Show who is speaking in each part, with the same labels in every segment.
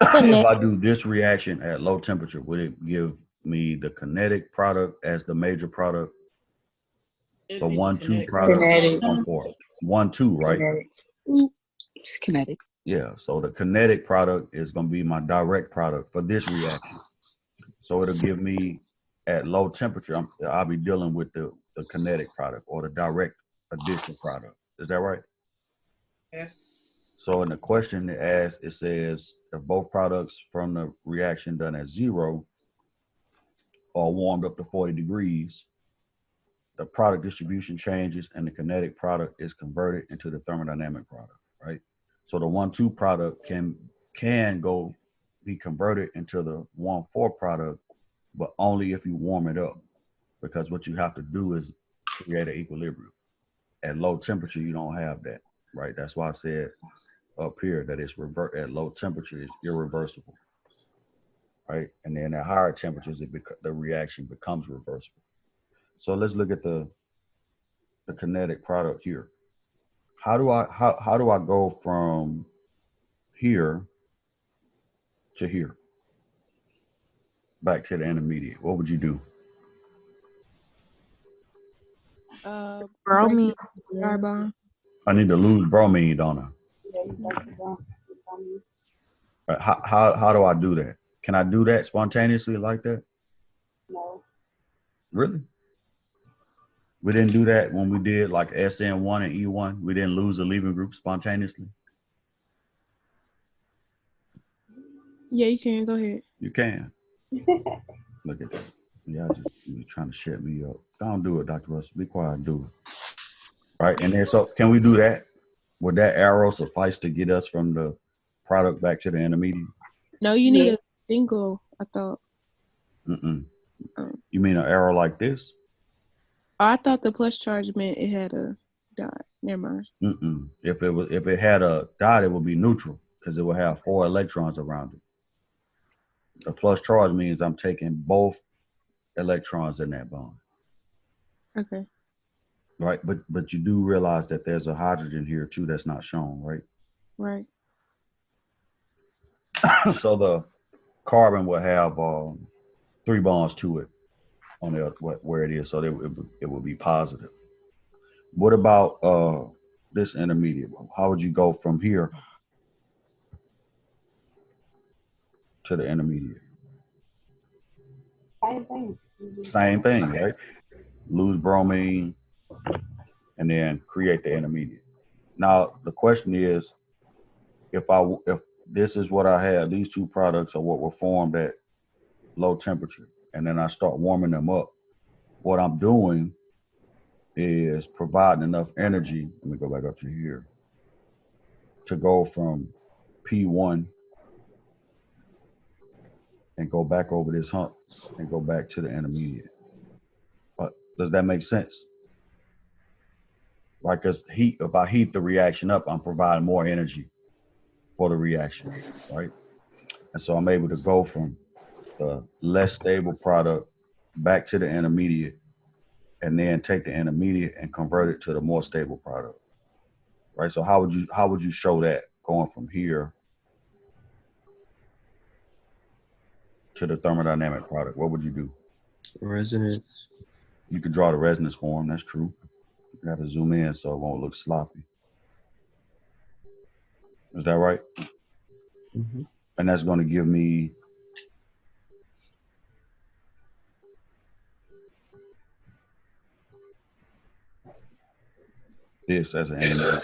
Speaker 1: If
Speaker 2: Connect.
Speaker 1: I do this reaction at low temperature, would it give me the kinetic product as the major product,
Speaker 3: It'd
Speaker 1: the
Speaker 3: be the
Speaker 1: 1-2
Speaker 3: kinetic.
Speaker 1: product,
Speaker 3: No,
Speaker 1: or
Speaker 3: the
Speaker 1: the
Speaker 4: Kinetic.
Speaker 1: 1-4? 1-2, right?
Speaker 4: Kinetic.
Speaker 2: Mm, it's kinetic.
Speaker 1: Yeah. So the kinetic product is going to be my direct product for this reaction. So it'll give me at low temperature, I'll be dealing with the kinetic product or the direct addition product. Is that right? So in the
Speaker 3: yes.
Speaker 1: question it asks, it says if both products from the reaction done at 0 are warmed up to 40 degrees, the product distribution changes and the kinetic product is converted into the thermodynamic product, right? So the 1-2 product can go be converted into the 1-4 product, but only if you warm it up, because what you have to do is create an equilibrium. At low temperature, you don't have that, right? That's why I said up here that it's revert at low temperature is irreversible, right? And then at higher temperatures, the reaction becomes reversible. So let's look at the kinetic product here. How do I go from here to here back to the intermediate? What would you do?
Speaker 2: Break
Speaker 5: Bromine,
Speaker 2: it down.
Speaker 5: carbon.
Speaker 1: I need to lose bromine, don't I?
Speaker 4: Yeah, you got to go.
Speaker 1: Right, how do I do that? Can I do that spontaneously like that?
Speaker 4: No.
Speaker 1: Really? We didn't do that when we did like SN1 and E1. We didn't lose the leaving group spontaneously.
Speaker 5: Yeah, you can go ahead.
Speaker 1: You can. Look at that. Yeah, you're trying to shut me up. Don't do it, Dr. Russell. Be quiet and do it. Right. And then so can we do that? Would that arrow suffice to get us from the product back to the intermediate?
Speaker 5: No, you need
Speaker 4: Yeah.
Speaker 5: a single, I thought.
Speaker 1: Mm-mm.
Speaker 5: Um,
Speaker 1: You mean an arrow like this?
Speaker 5: I thought the plus charge meant it had a dot. Never mind.
Speaker 1: Mm-mm. If it had a dot, it would be neutral because it would have 4 electrons around it. A plus charge means I'm taking both electrons in that bond.
Speaker 5: Okay.
Speaker 1: Right. But you do realize that there's a hydrogen here too that's not shown, right?
Speaker 5: Right.
Speaker 1: So the carbon will have 3 bonds to it on the where it is, so it would be positive. What about this intermediate? How would you go from here to the intermediate?
Speaker 4: Same thing.
Speaker 1: Same thing, right? Lose bromine and then create the intermediate. Now the question is, if this is what I had, these two products are what were formed at low temperature, and then I start warming them up, what I'm doing is providing enough energy. Let me go back up to here to go from P1 and go back over this hump and go back to the intermediate. But does that make sense? Right? Because heat, if I heat the reaction up, I'm providing more energy for the reaction, right? And so I'm able to go from the less stable product back to the intermediate and then take the intermediate and convert it to the more stable product. Right. So how would you show that going from here to the thermodynamic product? What would you do?
Speaker 6: Resonance.
Speaker 1: You could draw the resonance form, that's true. You have to zoom in so it won't look sloppy. Is that right?
Speaker 6: Mm-hmm.
Speaker 1: And that's going to give me this as an intermediate.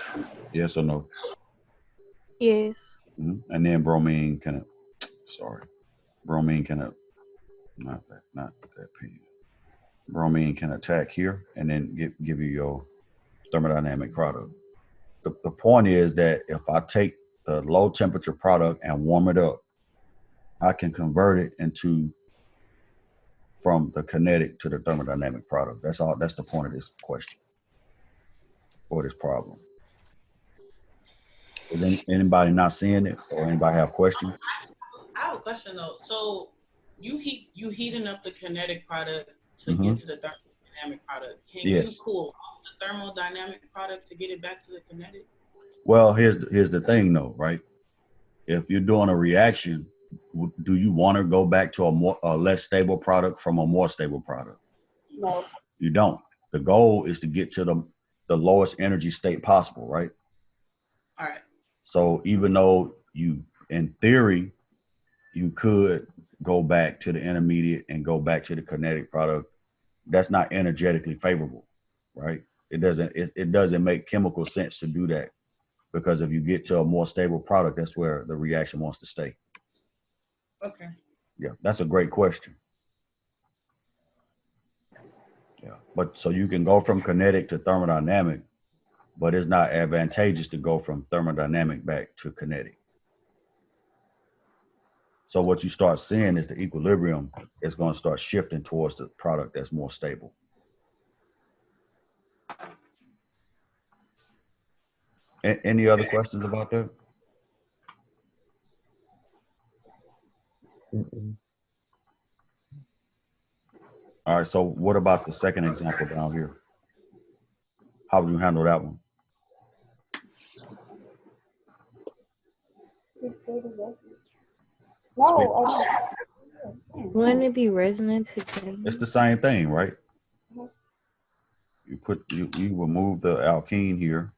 Speaker 1: Yes or no?
Speaker 2: Yes.
Speaker 1: And then bromine can, sorry, bromine can, not that P. Bromine can attack here and then give you your thermodynamic product. The point is that if I take the low temperature product and warm it up, I can convert it into from the kinetic to the thermodynamic product. That's all. That's the point of this question or this problem. Is anybody not seeing it or anybody have questions?
Speaker 3: I have a question though. So you heating up the kinetic product to
Speaker 1: Mm-hmm.
Speaker 3: get to the thermodynamic product. Can you
Speaker 1: Yes.
Speaker 3: cool off the thermodynamic product to get it back to the kinetic?
Speaker 1: Well, here's the thing though, right? if you're doing a reaction, do you want to go back to a less stable product from a more stable product?
Speaker 4: No.
Speaker 1: You don't. The goal is to get to the lowest energy state possible, right?
Speaker 3: All right.
Speaker 1: So even though you, in theory, you could go back to the intermediate and go back to the kinetic product, that's not energetically favorable, right? It doesn't make chemical sense to do that, because if you get to a more stable product, that's where the reaction wants to stay.
Speaker 3: Okay.
Speaker 1: Yeah, that's a great question. Yeah, but so you can go from kinetic to thermodynamic, but it's not advantageous to go from thermodynamic back to kinetic. So what you start seeing is the equilibrium is going to start shifting towards the product that's more stable. Any other questions about that?
Speaker 6: Mm-mm.
Speaker 1: All right, so what about the second example down here? How would you handle that one?
Speaker 4: No,
Speaker 2: Wouldn't it be resonant together?
Speaker 1: It's the same thing, right?
Speaker 4: Mhm.
Speaker 1: You remove the alkene here.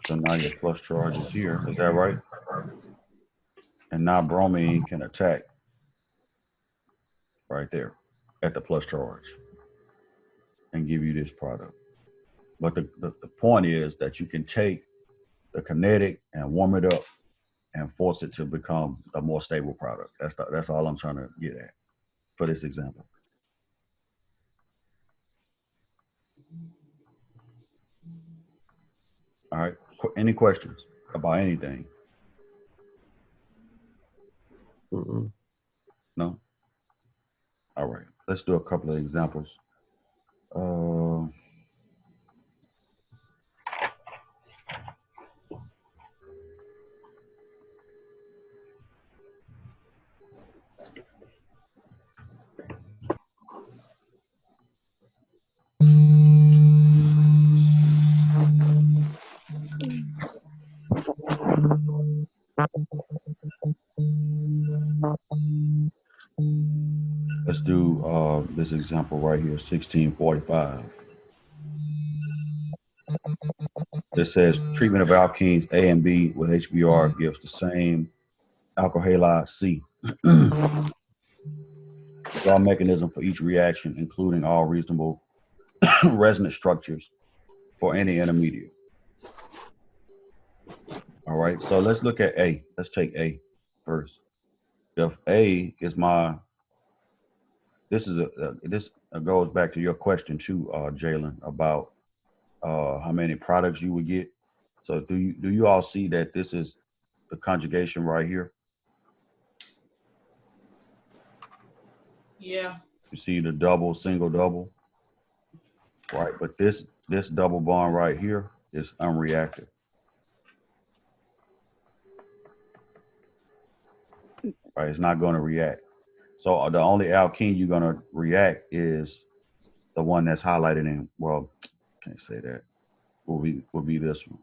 Speaker 1: So now your plus charge is here. Is that right? And now bromine can attack right there at the plus charge and give you this product. But the point is that you can take the kinetic and warm it up and force it to become a more stable product. That's all I'm trying to get at for this example. All right. Any questions about anything?
Speaker 6: Mm-mm.
Speaker 1: No? All right. Let's do a couple of examples. Let's do this example right here, 1645. It says treatment of alkenes A and B with HBr gives the same alkyl halide C. Draw mechanism for each reaction, including all reasonable resonance structures for any intermediate. All right, so let's look at A. Let's take A first. If A is this goes back to your question too, Jalen, about how many products you would get. So do you all see that this is the conjugation right here?
Speaker 3: Yeah.
Speaker 1: You see the double, single, double, right? But this double bond right here is unreactive. Right, it's not going to react. So the only alkene you're going to react is the one that's highlighted in, well, can't say that, will be this one.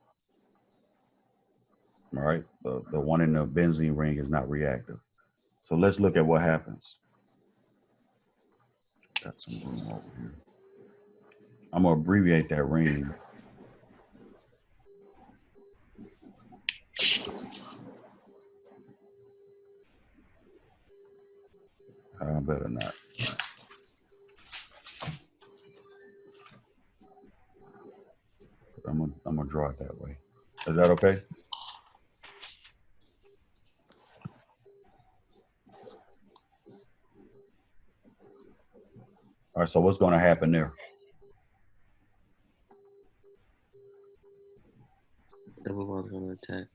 Speaker 1: All right, the one in the benzene ring is not reactive. So let's look at what happens. Got some room over here. I'm gonna abbreviate that ring. I better not. I'm gonna draw it that way. Is that okay? All right, so what's gonna happen there?
Speaker 6: Double bond's gonna attack.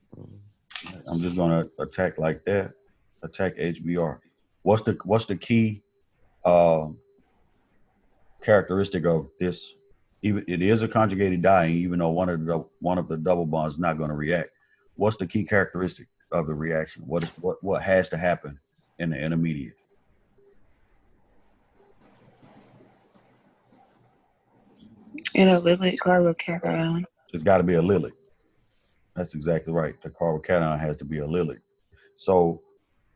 Speaker 1: I'm just gonna attack like that, attack HBr. What's the key characteristic of this? Even it is a conjugated dying, even though one of the double bonds is not going to react. What's the key characteristic of the reaction? What has to happen in the intermediate?
Speaker 7: And a lily carbocation.
Speaker 1: It's got to be a lily. That's exactly right. The carbocation has to be a lily. So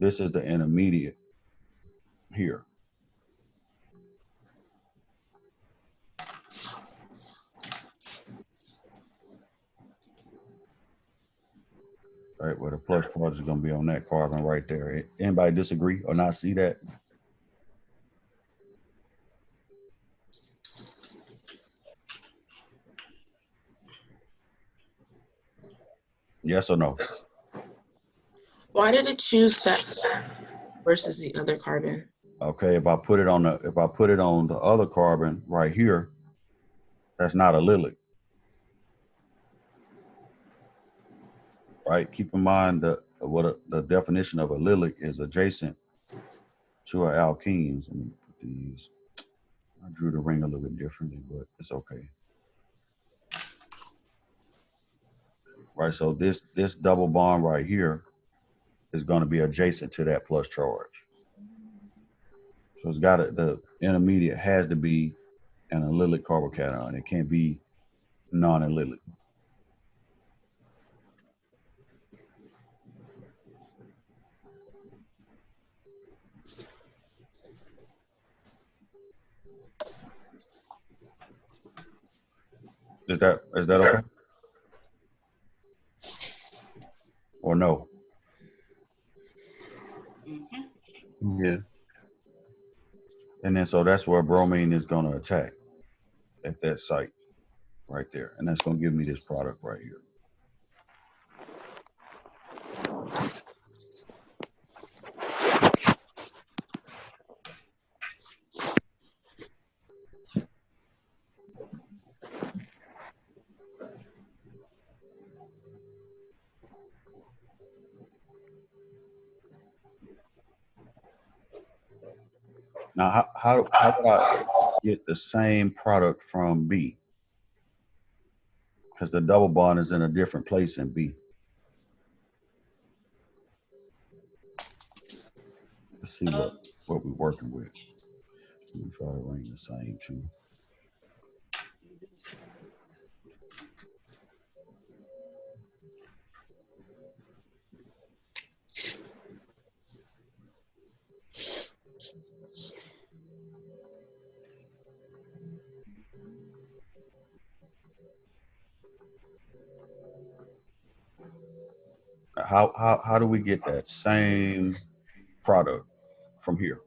Speaker 1: this is the intermediate here. Right, where the plus charge is going to be on that carbon right there. Anybody disagree or not see that? Yes or no?
Speaker 7: Why did it choose that versus the other carbon?
Speaker 1: Okay, if I put it on the other carbon right here, that's not a lily. Right? Keep in mind that the definition of a lily is adjacent to an alkenes. Let me put these. I drew the ring a little bit differently, but it's okay. Right, so this double bond right here is going to be adjacent to that plus charge. So it's got the intermediate has to be an allylic carbocation. It can't be non-allylic. Is that okay? Or no?
Speaker 6: Yeah.
Speaker 1: And then so that's where bromine is going to attack at that site right there. And that's going to give me this product right here. Now, how would I get the same product from B? Because the double bond is in a different place in B. Let's see what we're working with. Let me try to ring the same too. How do we get that same product from here?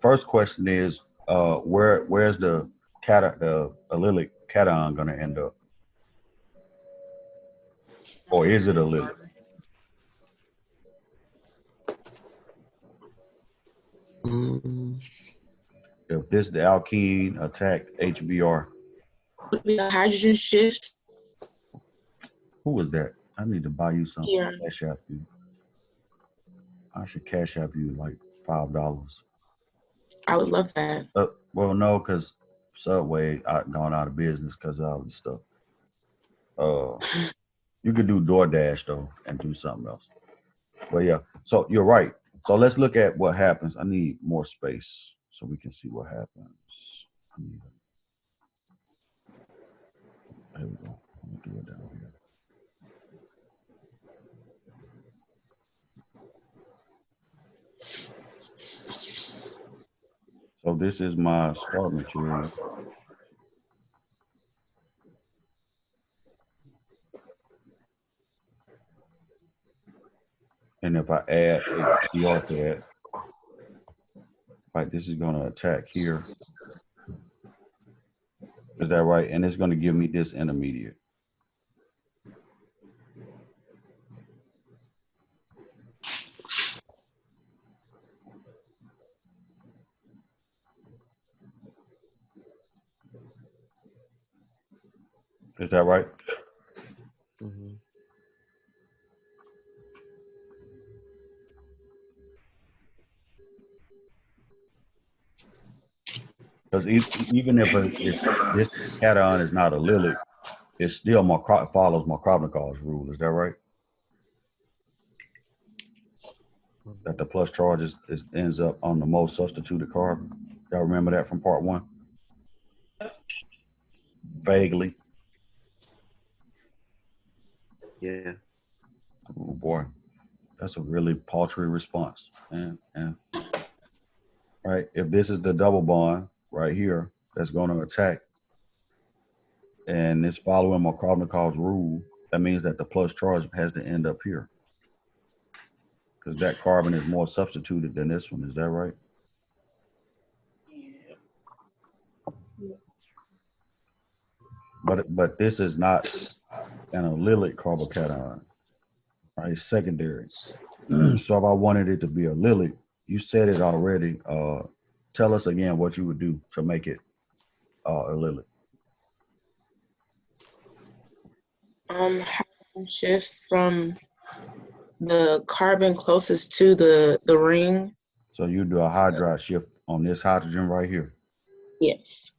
Speaker 1: First question is where's the allylic cation going to end up, or is it allylic?
Speaker 6: Mm,
Speaker 1: If this the alkene attack HBr,
Speaker 7: Would be a hydrogen shift.
Speaker 1: who was that? I need to buy you something.
Speaker 7: Yeah.
Speaker 1: Cash app you. I should cash app you like $5.
Speaker 7: I would love that.
Speaker 1: Well, no, because Subway gone out of business because of all this stuff. You could do DoorDash though and do something else. But yeah, so you're right. So let's look at what happens. I need more space so we can see what happens. There we go. I'm gonna do it down here. So this is my start material. And if I add HDR to that, right, this is going to attack here. Is that right? And it's going to give me this intermediate. Is that right?
Speaker 6: mm-hmm.
Speaker 1: Because even if this cation is not allylic, it still follows Markovnikov's rule. Is that right? That the plus charge ends up on the most substituted carbon. Y'all remember that from part 1? Vaguely.
Speaker 6: Yeah.
Speaker 1: Oh boy, that's a really paltry response. And right, if this is the double bond right here that's going to attack, and it's following Markovnikov's rule, that means that the plus charge has to end up here because that carbon is more substituted than this one. Is that right? But this is not an allylic carbocation, right? It's secondary. So if I wanted it to be a allylic, you said it already. Tell us again what you would do to make it allylic.
Speaker 7: Shift from the carbon closest to the ring.
Speaker 1: So you do a hydride shift on this hydrogen right here.
Speaker 7: Yes.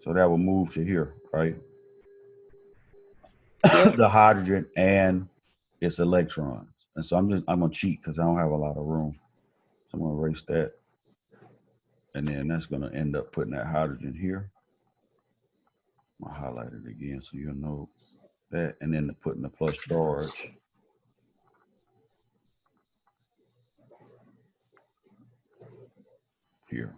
Speaker 1: So that will move to here, right?
Speaker 7: Yep.
Speaker 1: The hydrogen and its electrons. And so I'm gonna cheat because I don't have a lot of room. So I'm gonna erase that. And then that's gonna end up putting that hydrogen here. I'll highlight it again so you'll know that. And then putting the plus charge here.